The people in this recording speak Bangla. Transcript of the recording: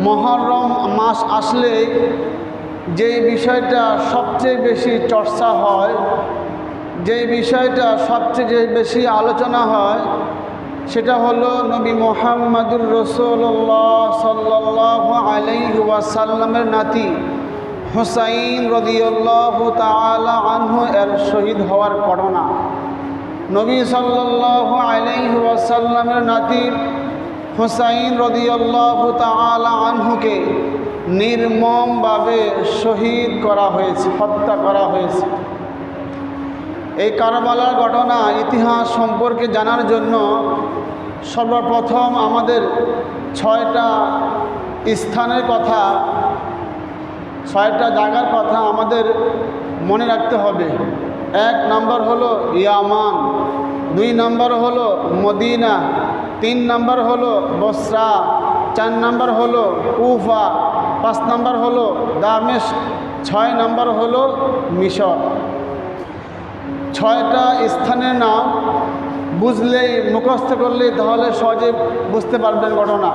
মুহররম মাস আসলে যেই বিষয়টা সবচেয়ে বেশি চর্চা হয়, যেই বিষয়টা সবচেয়ে বেশি আলোচনা হয়, সেটা হলো নবী মুহাম্মদুর রাসূলুল্লাহ সাল্লাল্লাহু আলাইহি ওয়াসাল্লামের নাতি হুসাইন রাদিয়াল্লাহু তাআলা আনহু এর শহীদ হওয়ার ঘটনা। নবী সাল্লাল্লাহু আলাইহি ওয়াসাল্লামের নাতি হুসাইন রাদিয়াল্লাহু তাআলা আনহুকে নির্মমভাবে শহীদ করা হয়েছে, হত্যা করা হয়েছে। এই কারবালার ঘটনা ইতিহাস সম্পর্কে জানার জন্য সর্বপ্রথম আমাদের 6টা স্থানের কথা, 6টা জায়গার কথা আমাদের মনে রাখতে হবে। 1 নম্বর হলো ইয়ামান, 2 নম্বর হলো মদিনা, 3 নম্বর হলো বসরা, 4 নম্বর হলো কুফা, 5 নম্বর হলো দামেস্ক, 6 নম্বর হলো মিশর। 6টা স্থানের নাম বুঝলেই, মুখস্থ করলেই তাহলে সহজে বুঝতে পারবেন ঘটনা।